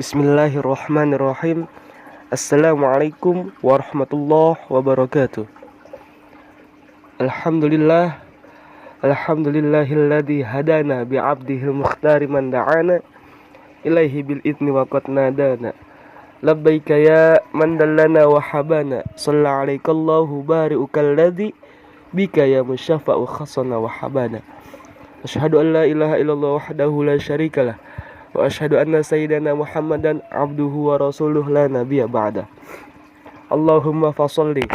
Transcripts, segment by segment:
Bismillahirrahmanirrahim. Assalamualaikum warahmatullahi wabarakatuh. Alhamdulillah. Alhamdulillahilladzi hadana bi'abdihil mukhtari man da'ana ilaihi bil idni wa qad nadana. Labbaika ya man dallana wa habana. Shalla alaikallahu bari'ukal ladzi bika ya musyafa'u khasana wa habana. Asyhadu an la ilaha illallah wahdahu la syarikalah wa asyhadu anna sayyidana Muhammadan abduhu wa rasuluh la nabiyya ba'da. Allahumma fasholli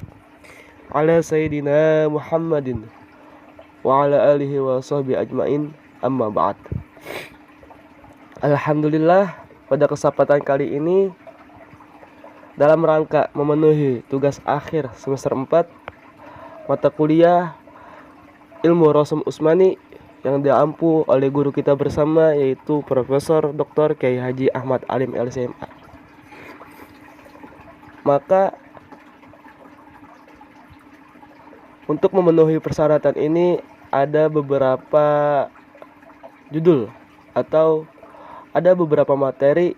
ala sayyidina Muhammadin wa ala alihi wa sahbihi ajmain, amma ba'd. Alhamdulillah, pada kesempatan kali ini dalam rangka memenuhi tugas akhir semester 4 mata kuliah Ilmu Rasul Utsmani yang diampu oleh guru kita bersama, yaitu Profesor Dr. Kyai Haji Ahmad Alim LCMA. Maka untuk memenuhi persyaratan ini ada beberapa judul atau ada beberapa materi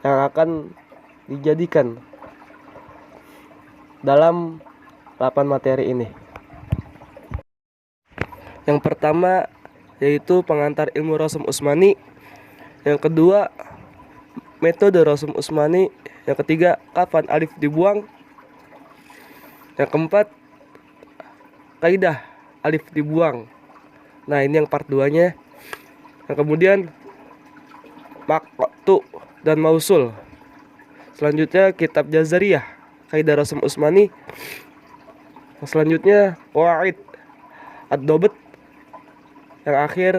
yang akan dijadikan dalam 8 materi ini. Yang pertama yaitu pengantar ilmu Rasul Utsmani. Yang kedua, metode Rasul Utsmani. Yang ketiga, kapan alif dibuang. Yang keempat, kaidah alif dibuang. Nah, ini yang part 2-nya. Yang kemudian, maqtu dan mausul. Selanjutnya, kitab Jazariyah, kaidah Rasul Utsmani. Selanjutnya, qawaid ad-dabt. Yang akhir,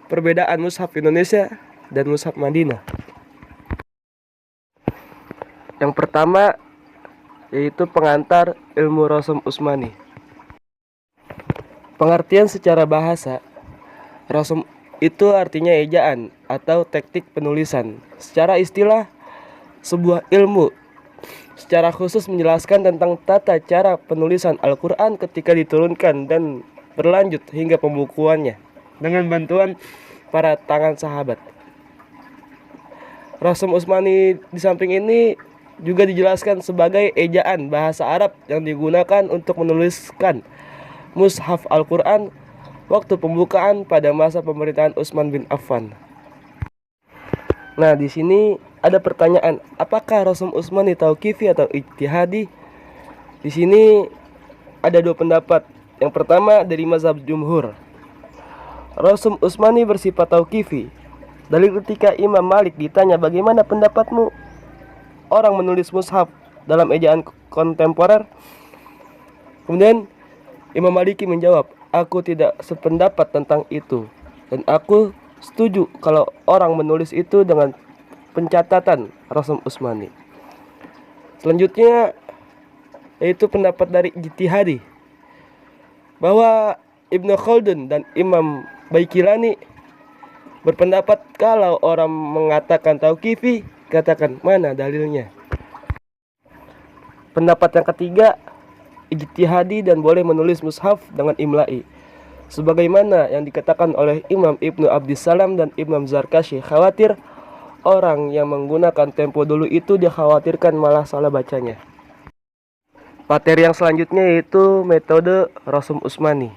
perbedaan mushaf Indonesia dan mushaf Madinah. Yang pertama yaitu pengantar ilmu Rasul Utsmani. Pengertian secara bahasa, rasm itu artinya ejaan atau teknik penulisan. Secara istilah, sebuah ilmu secara khusus menjelaskan tentang tata cara penulisan Al-Quran ketika diturunkan dan berlanjut hingga pembukuannya dengan bantuan para tangan sahabat. Rasul Utsmani di samping ini juga dijelaskan sebagai ejaan bahasa Arab yang digunakan untuk menuliskan mushaf Al-Quran waktu pembukaan pada masa pemerintahan Utsman bin Affan. Nah, di sini ada pertanyaan, apakah Rasul Utsmani tauqifi atau ijtihadi? Di sini ada dua pendapat. Yang pertama dari mazhab jumhur, Rasul Utsmani bersifat tauqifi. Dalil ketika Imam Malik ditanya, bagaimana pendapatmu orang menulis mushaf dalam ejaan kontemporer? Kemudian Imam Maliki menjawab, aku tidak sependapat tentang itu, dan aku setuju kalau orang menulis itu dengan pencatatan Rasul Utsmani. Selanjutnya yaitu pendapat dari ijtihadi, bahwa Ibnu Khaldun dan Imam Baiqilani berpendapat kalau orang mengatakan tauqifi, katakan mana dalilnya. Pendapat yang ketiga, ijtihadi dan boleh menulis mushaf dengan imla'i, sebagaimana yang dikatakan oleh Imam Ibnu Abdissalam dan Imam Zarkashi. Khawatir orang yang menggunakan tempo dulu itu dikhawatirkan malah salah bacanya. Materi yang selanjutnya yaitu metode Rasul Utsmani.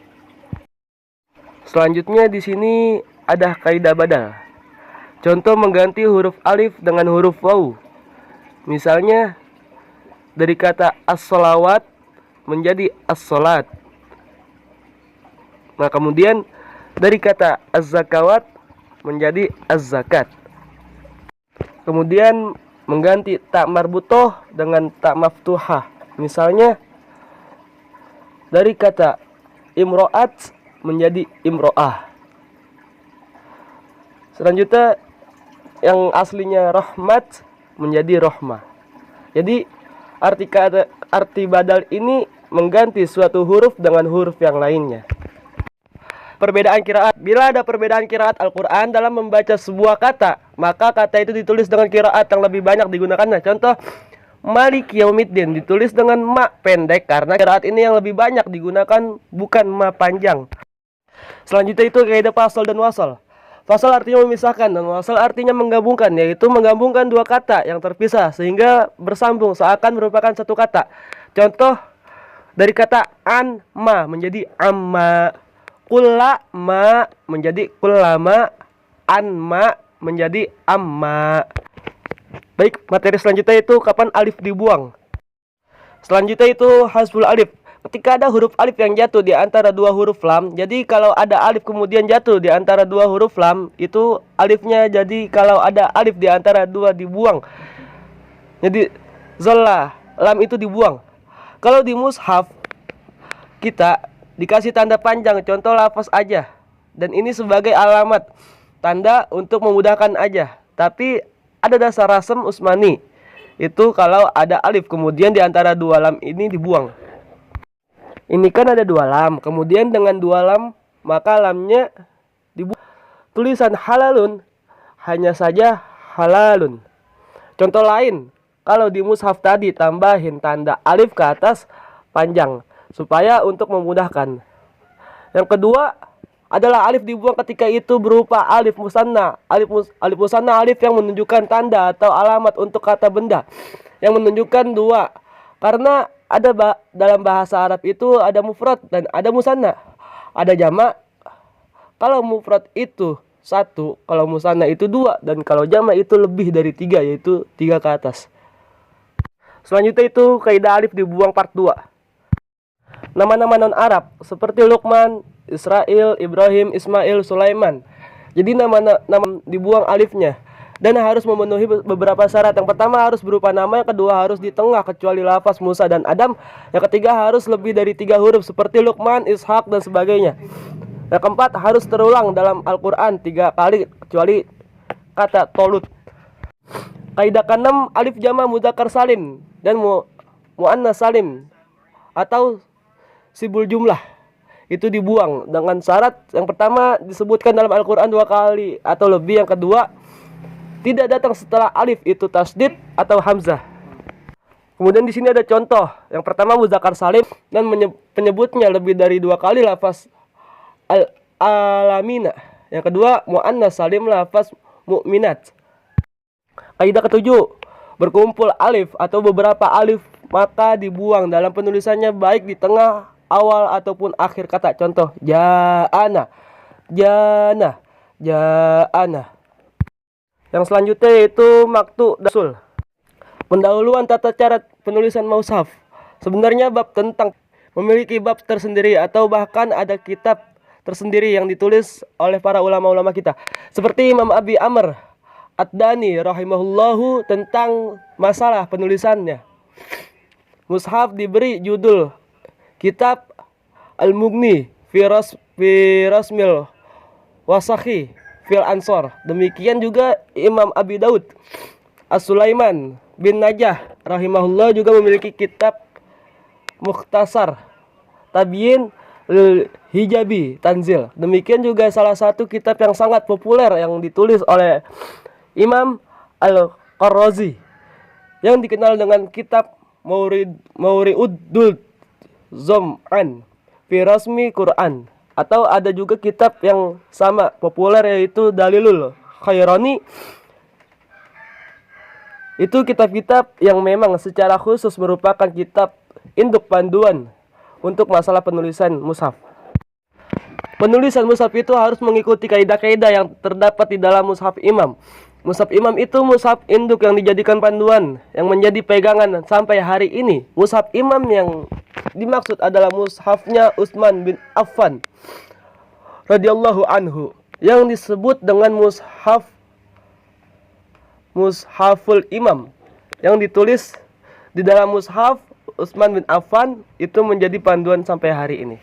Selanjutnya di sini ada kaidah badal. Contoh mengganti huruf alif dengan huruf waw. Misalnya dari kata as-sholawat menjadi as-sholat. Nah, kemudian dari kata az-zakawat menjadi az-zakat. Kemudian mengganti ta marbutoh dengan ta maftuhah. Misalnya dari kata imro'at menjadi imro'ah. Selanjutnya yang aslinya rahmat menjadi rohmah. Jadi arti badal ini mengganti suatu huruf dengan huruf yang lainnya. Perbedaan qiraat. Bila ada perbedaan qiraat Al-Quran dalam membaca sebuah kata, maka kata itu ditulis dengan qiraat yang lebih banyak digunakannya. Contoh, Maliki Yaumiddin ditulis dengan ma pendek karena qiraat ini yang lebih banyak digunakan, bukan ma panjang. Selanjutnya itu kaidah fasal dan wasal. Fasal artinya memisahkan dan wasal artinya menggabungkan, yaitu menggabungkan dua kata yang terpisah sehingga bersambung seakan merupakan satu kata. Contoh dari kata anma menjadi amma, kullama menjadi kullama, anma menjadi amma. Baik, materi selanjutnya itu kapan alif dibuang. Selanjutnya itu hasful alif. Ketika ada huruf alif yang jatuh di antara dua huruf lam, jadi kalau ada alif kemudian jatuh di antara dua huruf lam, itu alifnya jadi kalau ada alif di antara dua dibuang. Jadi zalla, lam itu dibuang. Kalau di mushaf kita dikasih tanda panjang, contoh lafaz aja. Dan ini sebagai alamat tanda untuk memudahkan aja. Tapi ada dasar rasem Utsmani. Itu kalau ada alif kemudian di antara dua lam ini dibuang. Ini kan ada dua lam, kemudian dengan dua lam maka lamnya dibuang. Tulisan halalun hanya saja halalun. Contoh lain, kalau di mushaf tadi tambahin tanda alif ke atas panjang supaya untuk memudahkan. Yang kedua adalah alif dibuang ketika itu berupa alif musanna. Alif musanna, alif yang menunjukkan tanda atau alamat untuk kata benda yang menunjukkan dua. Karena ada dalam bahasa Arab itu ada mufrad dan ada musanna, ada jamak. Kalau mufrad itu satu, kalau musanna itu dua, dan kalau jamak itu lebih dari tiga, yaitu tiga ke atas. Selanjutnya itu kaidah alif dibuang part 2. Nama-nama non-Arab seperti Luqman, Israel, Ibrahim, Ismail, Sulaiman. Jadi nama-nama dibuang alifnya dan harus memenuhi beberapa syarat. Yang pertama harus berupa nama, yang kedua harus di tengah kecuali lafaz Musa dan Adam, yang ketiga harus lebih dari 3 huruf seperti Luqman, Ishak dan sebagainya. Yang keempat harus terulang dalam Al-Quran 3 kali kecuali kata Tolut. Kaidah ke-6 alif jama mudzakkar salim dan muannas salim atau sibul jumlah itu dibuang dengan syarat. Yang pertama disebutkan dalam Al-Quran 2 kali atau lebih, yang kedua tidak datang setelah alif itu tasdid atau hamzah. Kemudian di sini ada contoh. Yang pertama mudzakkar salim dan penyebutnya lebih dari 2 kali lafaz alamina. Yang kedua muannas salim lafaz mukminat. Kaidah ke-7 berkumpul alif atau beberapa alif maka dibuang dalam penulisannya baik di tengah, awal ataupun akhir kata. Contoh ja'ana, jana, ja'ana. Yang selanjutnya yaitu maktu dasul. Pendahuluan tata cara penulisan mushaf. Sebenarnya bab tentang memiliki bab tersendiri atau bahkan ada kitab tersendiri yang ditulis oleh para ulama-ulama kita. Seperti Imam Abi Amr Ad-Dani rahimahullahu tentang masalah penulisannya. Mushaf diberi judul Kitab Al-Mughni fi Rasmil Wasakhi fil Ansor. Demikian juga Imam Abi Daud As-Sulaiman bin Najah rahimahullah juga memiliki kitab Mukhtasar Tabyin Hijabi Tanzil. Demikian juga salah satu kitab yang sangat populer yang ditulis oleh Imam Al-Qarrazi yang dikenal dengan kitab Mawri'ud Zam'an fi Rasmi Quran. Atau ada juga kitab yang sama populer yaitu Dalilul Khairani. Itu kitab-kitab yang memang secara khusus merupakan kitab induk panduan untuk masalah penulisan mushaf. Penulisan mushaf itu harus mengikuti kaidah-kaidah yang terdapat di dalam mushaf imam. Mushaf imam itu mushaf induk yang dijadikan panduan yang menjadi pegangan sampai hari ini. Mushaf imam yang dimaksud adalah mushafnya Utsman bin Affan radhiyallahu anhu yang disebut dengan Mushaful Imam yang ditulis di dalam mushaf Utsman bin Affan itu menjadi panduan sampai hari ini.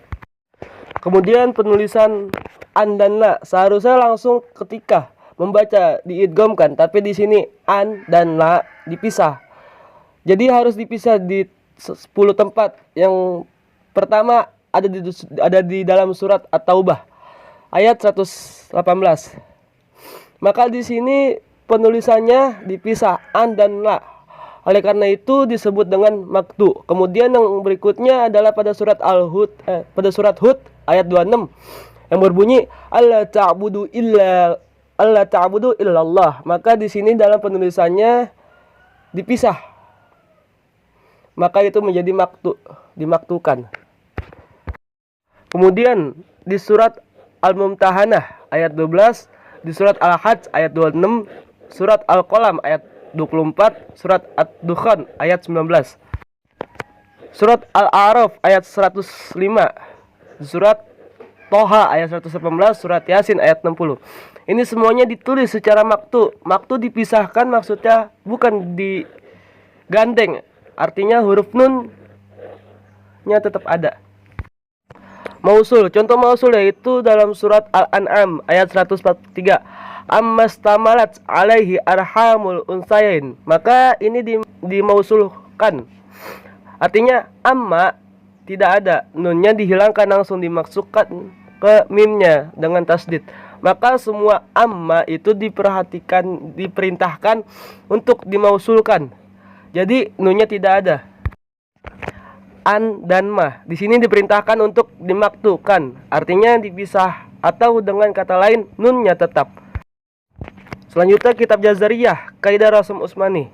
Kemudian penulisan an dan la seharusnya langsung ketika membaca diidghamkan, tapi di sini an dan la dipisah. Jadi harus dipisah di 10 tempat. Yang pertama ada di dalam surat At-Taubah ayat 118. Maka di sini penulisannya dipisah an dan la. Oleh karena itu disebut dengan maktu. Kemudian yang berikutnya adalah pada surat Hud ayat 26 yang berbunyi alla ta'budu illa alla ta'budu illallah. Maka di sini dalam penulisannya dipisah. Maka itu menjadi dimaktukan. Kemudian di surat Al-Mumtahanah ayat 12, di surat Al-Hajj ayat 26, surat Al-Qalam ayat 24, surat Ad-Dukhan ayat 19, surat Al-A'raf ayat 105, surat Toha ayat 118, surat Yasin ayat 60. Ini semuanya ditulis secara maktu. Maktu dipisahkan maksudnya bukan digandeng. Artinya huruf nun-nya tetap ada. Mausul, contoh mausul yaitu dalam surat Al-An'am ayat 143. Ammastamalat alaihi arhamul unsayain. Maka ini dimausulkan. Artinya amma tidak ada, nunnya dihilangkan, langsung dimasukkan ke mimnya dengan tasdid. Maka semua amma itu diperintahkan untuk dimausulkan. Jadi nunnya tidak ada. An dan ma di sini diperintahkan untuk dimaktukan, artinya dipisah, atau dengan kata lain nunnya tetap. Selanjutnya kitab Jazariyah, Kaidah Rasm Utsmani.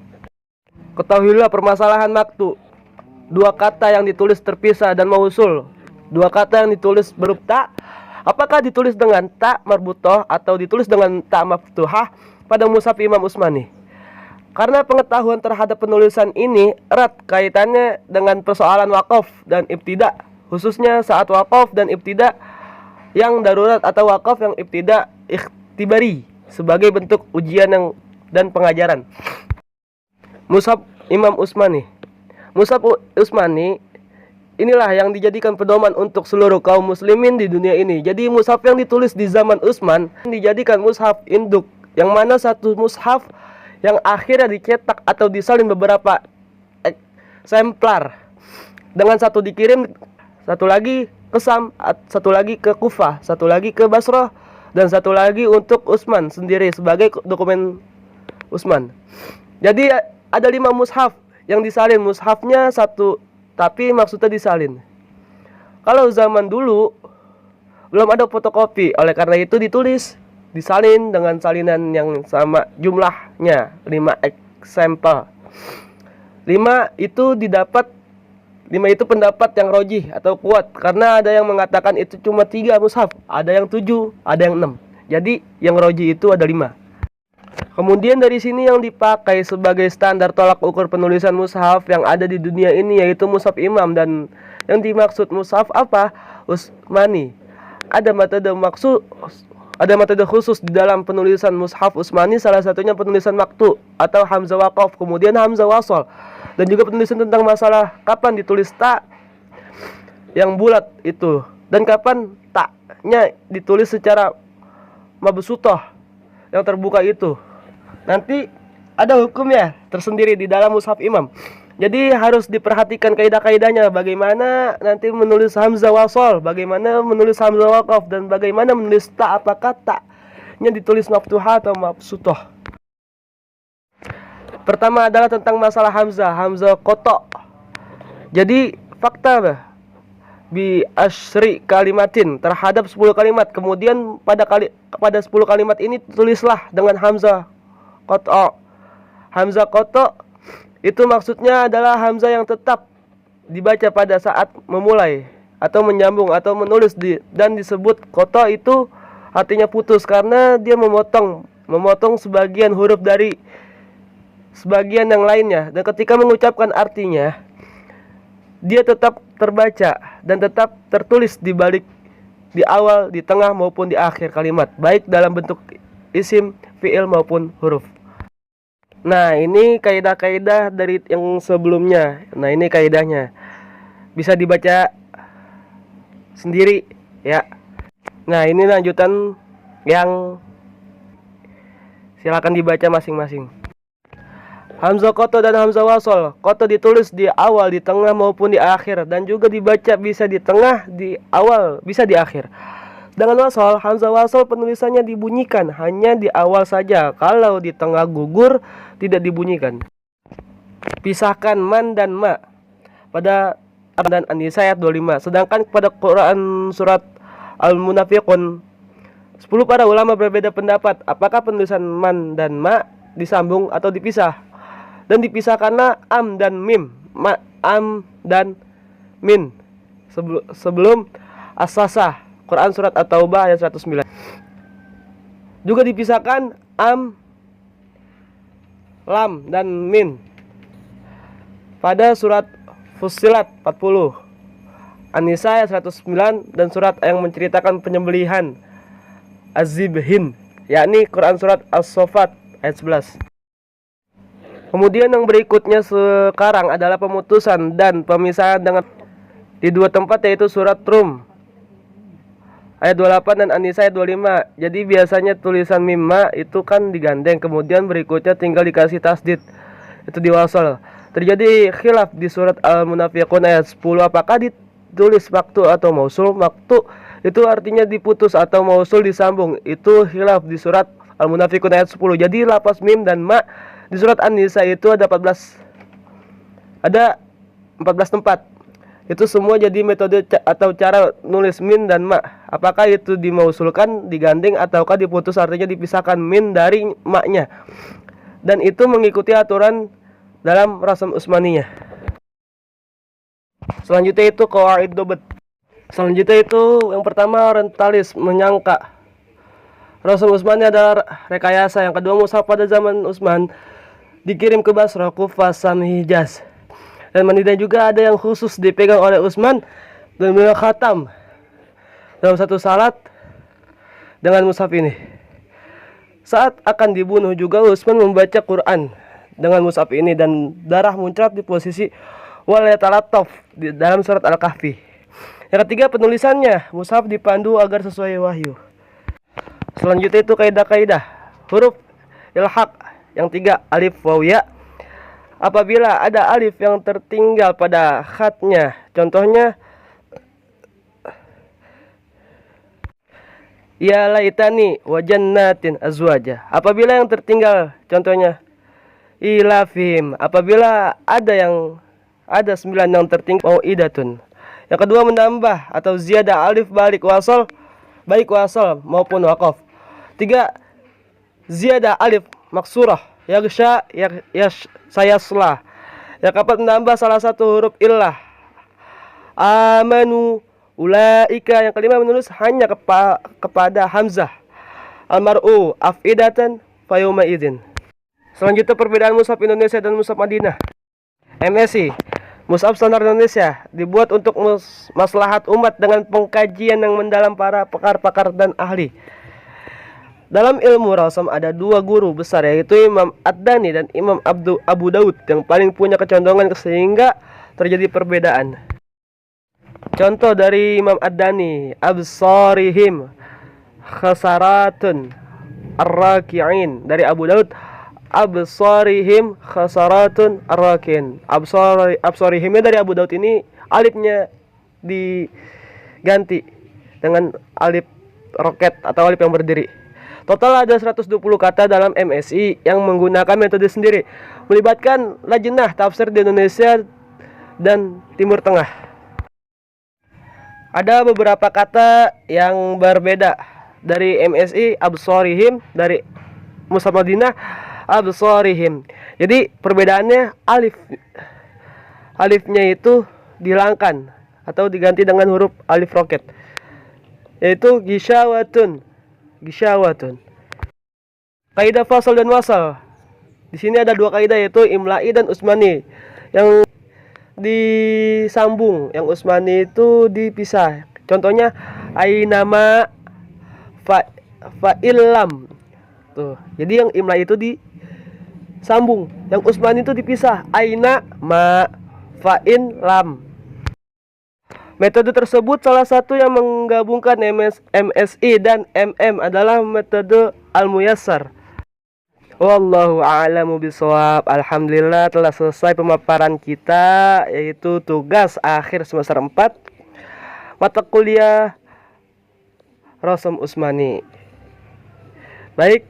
Ketahuilah permasalahan maktu. Dua kata yang ditulis terpisah dan mausul. Dua kata yang ditulis berhuruf ta, apakah ditulis dengan ta marbutoh atau ditulis dengan ta maftuhah pada mushaf Imam Utsmani? Karena pengetahuan terhadap penulisan ini erat kaitannya dengan persoalan wakaf dan ibtida, khususnya saat wakaf dan ibtida yang darurat atau wakaf yang ibtida ikhtibari sebagai bentuk ujian dan pengajaran. Mushaf Imam Utsmani. Mushaf Utsmani inilah yang dijadikan pedoman untuk seluruh kaum muslimin di dunia ini. Jadi mushaf yang ditulis di zaman Utsman dijadikan mushaf induk, yang mana satu mushaf yang akhirnya dicetak atau disalin beberapa eksemplar, dengan satu dikirim, satu lagi ke Sam, satu lagi ke Kufah, satu lagi ke Basrah, dan satu lagi untuk Utsman sendiri sebagai dokumen Utsman. Jadi ada 5 mushaf yang disalin, mushafnya satu tapi maksudnya disalin. Kalau zaman dulu belum ada fotokopi, oleh karena itu ditulis, disalin dengan salinan yang sama jumlahnya 5 eksempel. 5 itu pendapat yang rojih atau kuat, karena ada yang mengatakan itu cuma 3 mushaf, ada yang 7, ada yang 6. Jadi yang rojih itu ada 5. Kemudian dari sini yang dipakai sebagai standar tolak ukur penulisan mushaf yang ada di dunia ini yaitu mushaf imam, dan yang dimaksud mushaf apa? Utsmani. Ada metode khusus di dalam penulisan mushaf Utsmani, salah satunya penulisan maktu atau hamzah waqaf, kemudian hamzah wasol, dan juga penulisan tentang masalah kapan ditulis ta yang bulat itu dan kapan ta-nya ditulis secara mabsutoh yang terbuka itu. Nanti ada hukumnya tersendiri di dalam mushaf imam. Jadi harus diperhatikan kaidah-kaidahnya, bagaimana nanti menulis hamzah wasol, bagaimana menulis hamzah waqaf, dan bagaimana menulis ta, apakah ta-nya ditulis maftuhah atau mabsutoh. Pertama adalah tentang masalah hamzah koto. Jadi fakta bi asyri kalimatin, terhadap 10 kalimat. Kemudian pada 10 kalimat ini tulislah dengan hamzah koto. Hamzah koto itu maksudnya adalah hamzah yang tetap dibaca pada saat memulai atau menyambung atau menulis dan disebut koto itu artinya putus, karena dia memotong sebagian huruf dari sebagian yang lainnya, dan ketika mengucapkan artinya dia tetap terbaca dan tetap tertulis di awal, di tengah maupun di akhir kalimat, baik dalam bentuk isim, fiil maupun huruf. Nah, ini kaidah-kaidah dari yang sebelumnya. Nah, ini kaidahnya. Bisa dibaca sendiri ya. Nah, ini lanjutan yang silakan dibaca masing-masing. Hamzah koto dan hamzah wasol. Koto ditulis di awal, di tengah maupun di akhir, dan juga dibaca bisa di tengah, di awal, bisa di akhir. Dengan wasol, hamzah wasol penulisannya dibunyikan hanya di awal saja. Kalau di tengah gugur, tidak dibunyikan. Pisahkan man dan ma pada dan An-Nisa ayat 25. Sedangkan pada Quran surat Al-Munafiqun 10 para ulama berbeda pendapat apakah penulisan man dan ma disambung atau dipisah. Dan dipisah karena am dan mim, am dan min. Sebelum as-sasah, Quran surat At-Taubah ayat 109. Juga dipisahkan am, lam dan min pada surat Fussilat 40, An-Nisa ayat 109, dan surat yang menceritakan penyembelihan Az-Zibhin, yakni Quran surat As-Saffat ayat 11. Kemudian yang berikutnya sekarang adalah pemutusan dan pemisahan dengan di dua tempat, yaitu surat Rum ayat 28 dan An-Nisa ayat 25. Jadi biasanya tulisan mimma itu kan digandeng, kemudian berikutnya tinggal dikasih tasdid, itu diwasal. Terjadi khilaf di surat Al-Munafiqun ayat 10, apakah ditulis waktu atau mausul. Waktu itu artinya diputus atau mausul disambung. Itu khilaf di surat Al-Munafiqun ayat 10. Jadi lafaz mim dan ma di surat An-Nisa itu ada 14 tempat. Itu semua jadi metode atau cara nulis min dan ma. Apakah itu dimausulkan, digandeng, ataukah diputus, artinya dipisahkan min dari maknya. Dan itu mengikuti aturan dalam Rasam Utsmaniyah. Selanjutnya itu qawaid dobet. Selanjutnya itu yang pertama rentalis, menyangka. Rasam Utsmaniyah adalah rekayasa. Yang kedua, mushaf pada zaman Utsman dikirim ke Basra, Kufah, Sam, Hijaz. Dan Madinah juga ada yang khusus dipegang oleh Utsman dan beliau khatam dalam satu salat dengan mushaf ini. Saat akan dibunuh juga Utsman membaca Quran dengan mushaf ini, dan darah muncrat di posisi wal yatalattaf di dalam surat Al-Kahfi. Yang ketiga, penulisannya mushaf dipandu agar sesuai wahyu. Selanjutnya itu kaidah-kaidah huruf ilhaq. Yang tiga, alif waw ya. Apabila ada alif yang tertinggal pada khatnya, contohnya ya laitani wa jannatin azwaja. Apabila yang tertinggal, contohnya ilafim. Apabila ada 9 yang tertinggal, mau'idatun. Yang kedua, menambah atau ziyadah alif balik wasal, baik wasal maupun waqaf. 3, ziyadah alif maksurah, yagsha, sayaslah. Yang keempat, menambah salah satu huruf illah, amanu, ulaika. Yang kelima, menulis hanya kepada hamzah, almar'u afidatan fayuma idin. Selanjutnya perbedaan mushaf Indonesia dan mushaf Madinah. MSI, mushaf standar Indonesia, dibuat untuk maslahat umat dengan pengkajian yang mendalam para pakar-pakar dan ahli. Dalam ilmu rasam ada 2 guru besar, yaitu Imam Ad-Dani dan Imam Abu Daud, yang paling punya kecondongan sehingga terjadi perbedaan. Contoh dari Imam Ad-Dani, absarihim khasaratun ar-raki'in. Dari Abu Daud, absarihim khasaratun ar-raki'in. Absarihimnya dari Abu Daud ini alifnya diganti dengan alif roket atau alif yang berdiri. Total ada 120 kata dalam MSI yang menggunakan metode sendiri, melibatkan lajnah tafsir di Indonesia dan Timur Tengah. Ada beberapa kata yang berbeda dari MSI absarihim, dari mushaf Madinah absarihim. Jadi perbedaannya alifnya itu dihilangkan atau diganti dengan huruf alif roket, yaitu gisyawatun. Kaidah fasal dan wasal. Di sini ada 2 kaidah, yaitu imla'i dan usmani. Yang disambung, yang usmani itu dipisah. Contohnya ainama fa'illam. Tuh. Jadi yang imla'i itu disambung, yang usmani itu dipisah. Aina ma fa'in lam. Metode tersebut salah satu yang menggabungkan MSI dan MM adalah metode Al-Muyassar. Wallahu a'lamu bishawab. Alhamdulillah telah selesai pemaparan kita, yaitu tugas akhir semester 4 mata kuliah Rasam Utsmani. Baik,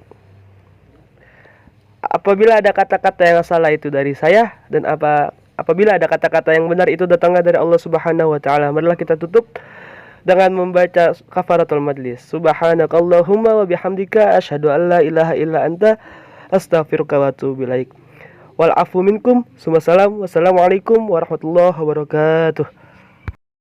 apabila ada kata-kata yang salah itu dari saya, dan apabila ada kata-kata yang benar itu datangnya dari Allah Subhanahu wa taala. Marilah kita tutup dengan membaca kafaratul majlis. Subhanakallahumma wa bihamdika asyhadu an la ilaha illa anta astaghfiruka wa atubu ilaik. Wal afu minkum. Wassalamualaikum warahmatullahi wabarakatuh.